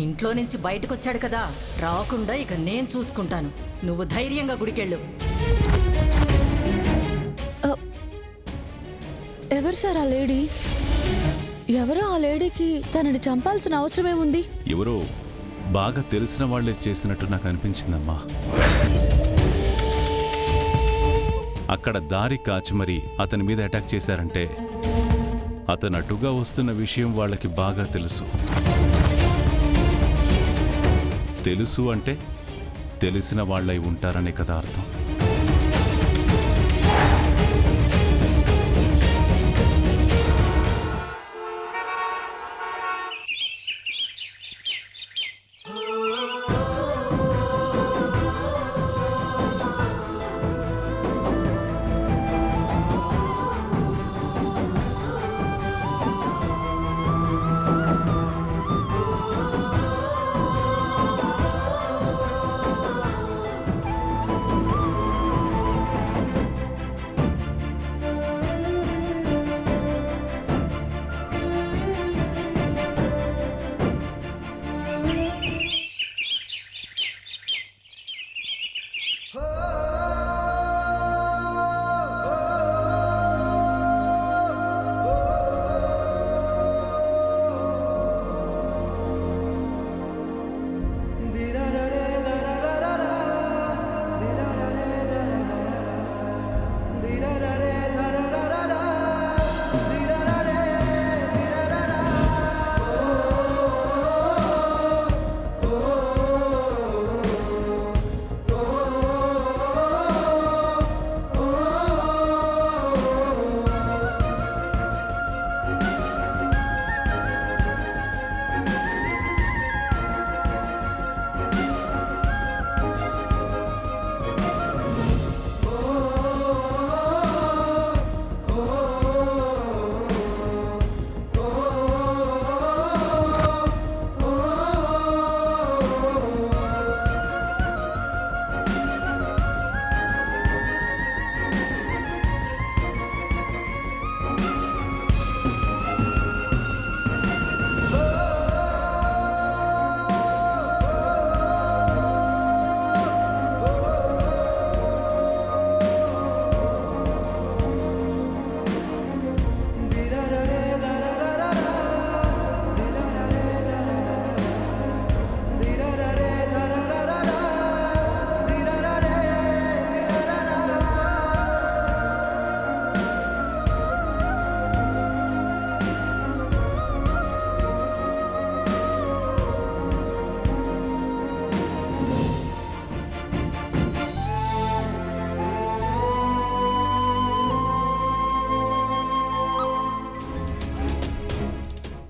ఇంట్లో నుంచి బయటకొచ్చాడు కదా, రాకుండా ఇక నేను చూసుకుంటాను. నువ్వు ధైర్యంగా గుడికెళ్ళు. ఎవరు సార్ ఆ లేడీ? ఎవరో ఆ లేడీకి తనని చంపాల్సిన అవసరమేముంది? ఎవరో బాగా తెలిసిన వాళ్లే చేసినట్టు నాకు అనిపించిందమ్మా. అక్కడ దారి కాచి మరి అతని మీద అటాక్ చేశారంటే అతను అటుగా వస్తున్న విషయం వాళ్ళకి బాగా తెలుసు. తెలుసు అంటే తెలిసిన వాళ్ళై ఉంటారనే కదా అర్థం.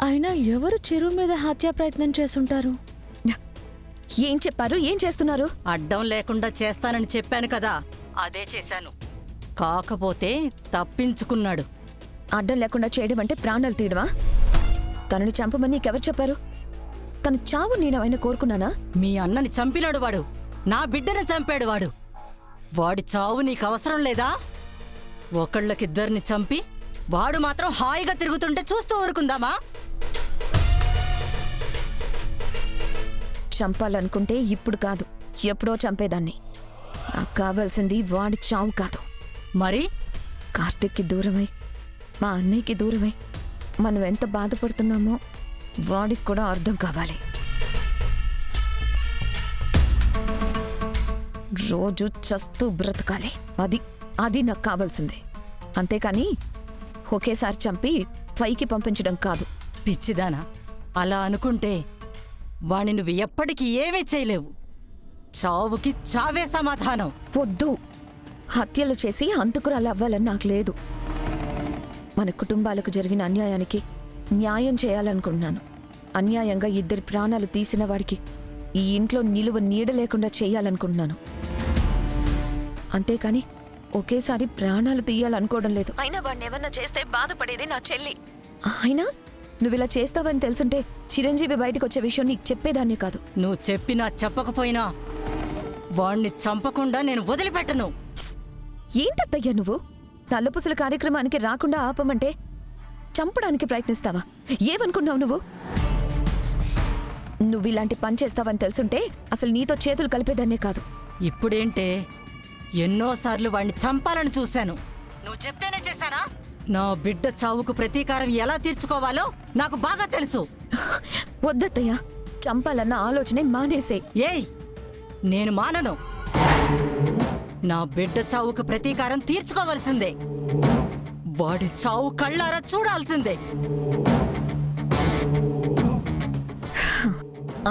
అయినా ఎవరు చెరువు మీద హత్యా ప్రయత్నం చేసుంటారు? ఏం చెప్పారు? ఏం చేస్తున్నారు? అడ్డం లేకుండా చేస్తానని చెప్పాను కదా, అదే చేశాను. కాకపోతే తప్పించుకున్నాడు. అడ్డం లేకుండా చేయడం అంటే ప్రాణాలు తీయడమా? తనని చంపమని నీకెవరు చెప్పారు? తన చావు నేనేమైనా కోరుకున్నానా? మీ అన్నని చంపినాడు వాడు, నా బిడ్డని చంపాడు వాడు. వాడి చావు నీకు అవసరం లేదా? ఒకళ్ళకిద్దరిని చంపి వాడు మాత్రం హాయిగా తిరుగుతుంటే చూస్తూ ఊరుకుందామా? చంపాలనుకుంటే ఇప్పుడు కాదు, ఎప్పుడో చంపేదాన్ని. నాకు కావాల్సింది వాడి చావు కాదు. మరి కార్తీక్కి దూరమై, మా అన్నయ్యకి దూరమై మనం ఎంత బాధపడుతున్నామో వాడికి కూడా అర్థం కావాలి. రోజు చస్తూ బ్రతకాలి. అది నాకు కావాల్సిందే. అంతేకాని ఒకేసారి చంపి పైకి పంపించడం కాదు. పిచ్చిదానా, అలా అనుకుంటే వాణ్ణి నువ్వు ఎప్పటికీ ఏమీ చేయలేవు. చావుకి చావే సమాధానం. వద్దు, హత్యలు చేసి హంతకురాలు అవ్వాలని నాకు లేదు. మన కుటుంబాలకు జరిగిన అన్యాయానికి న్యాయం చేయాలనుకుంటున్నాను. అన్యాయంగా ఇద్దరి ప్రాణాలు తీసిన వాడికి ఈ ఇంట్లో నిలువ నీడ లేకుండా చేయాలనుకుంటున్నాను. అంతేకాని ఒకేసారి ప్రాణాలు తీయాలనుకోవడం లేదు. అయినా వాడిని ఏమన్నా చేస్తే బాధపడేది నా చెల్లి. అయినా నువ్విలా చేస్తావని తెలుసుంటే చిరంజీవి బయటకు వచ్చే విషయం నీకు చెప్పేదాన్నే కాదు. నువ్వు చెప్పినా చెప్పకపోయినా వాణ్ణి చంపకుండా నేను వదిలిపెట్టను. ఏంటత్తయ్యా నువ్వు? నల్లపుసల కార్యక్రమానికి రాకుండా ఆపమంటే చంపడానికి ప్రయత్నిస్తావా? ఏమనుకున్నావు నువ్వు? నువ్వు ఇలాంటి పని చేస్తావని తెలుసుంటే అసలు నీతో చేతులు కలిపేదాన్నే కాదు. ఇప్పుడేంటే ఎన్నోసార్లు వాణ్ణి చంపాలని చూశాను. నువ్వు చెప్తేనే చేశానా? నా బిడ్డ చావుకు ప్రతీకారం ఎలా తీర్చుకోవాలో నాకు బాగా తెలుసు. వద్దత్తయ్య, చంపాలన్న ఆలోచనే మానేసే. ఏయ్, నేను మానను. నా బిడ్డ చావుకు ప్రతీకారం తీర్చుకోవలసిందే. వాడి చావు కళ్ళారా చూడాల్సిందే.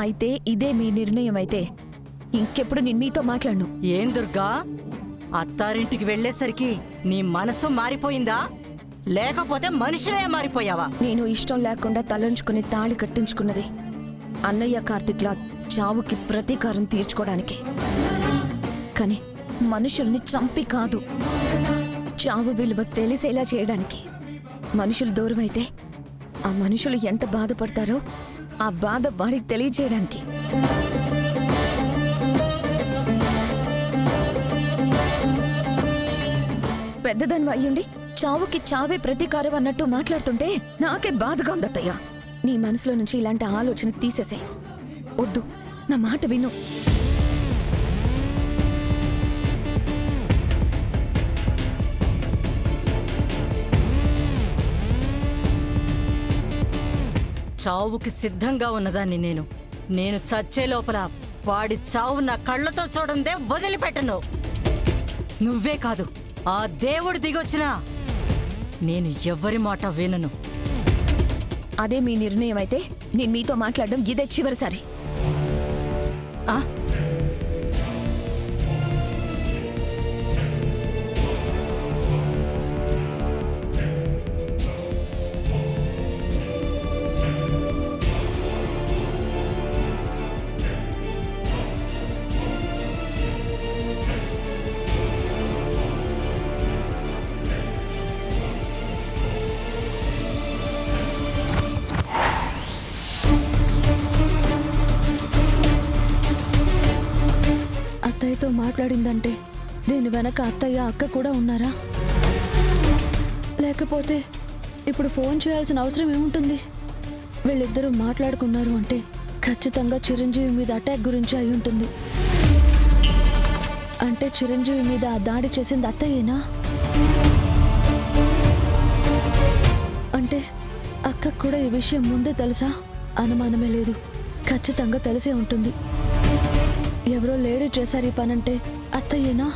అయితే ఇదే మీ నిర్ణయం అయితే ఇంకెప్పుడు నేను మీతో మాట్లాడను. ఏం దుర్గా, అత్తారింటికి వెళ్ళేసరికి నీ మనసు మారిపోయిందా, లేకపోతే మనిషివే మారిపోయావా? నేను ఇష్టం లేకుండా తలంచుకుని తాళి కట్టించుకున్నది అన్నయ్య కార్తిక్లా చావుకి ప్రతీకారం తీర్చుకోవడానికి. కానీ మనుషుల్ని చంపి కాదు, చావు విలువ తెలిసేలా చేయడానికి. మనుషులు దూరమైతే ఆ మనుషులు ఎంత బాధపడతారో ఆ బాధ వాడికి తెలియచేయడానికి. పెద్దదాన్ని అయ్యుండి చావుకి చావే ప్రతీకారం అన్నట్టు మాట్లాడుతుంటే నాకే బాధగా ఉందత్తయ్య. నీ మనసులో నుంచి ఇలాంటి ఆలోచన తీసేసే. వద్దు, నా మాట విను. చావుకి సిద్ధంగా ఉన్నదాన్ని నేను చచ్చే లోపల వాడి చావు నా కళ్ళతో చూడందే వదిలిపెట్టను. నువ్వే కాదు, ఆ దేవుడు దిగొచ్చినా నేను ఎవ్వరి మాట వినను. అదే మీ నిర్ణయం అయితే నేను మీతో మాట్లాడడం ఇదే చివరిసారి. ఆ? అత్తయ్యతో మాట్లాడిందంటే దీని వెనక అత్తయ్య అక్క కూడా ఉన్నారా? లేకపోతే ఇప్పుడు ఫోన్ చేయాల్సిన అవసరం ఏముంటుంది? వీళ్ళిద్దరూ మాట్లాడుకున్నారు అంటే ఖచ్చితంగా చిరంజీవి మీద అటాక్ గురించి అయి ఉంటుంది. అంటే చిరంజీవి మీద ఆ దాడి చేసింది అత్తయ్యేనా? అంటే అక్కకు కూడా ఈ విషయం ముందే తెలుసా? అనుమానమే లేదు, ఖచ్చితంగా తెలిసే ఉంటుంది. ఎవరో లేడీ చేశారు ఈ పనంటే అత్తయ్యేనా?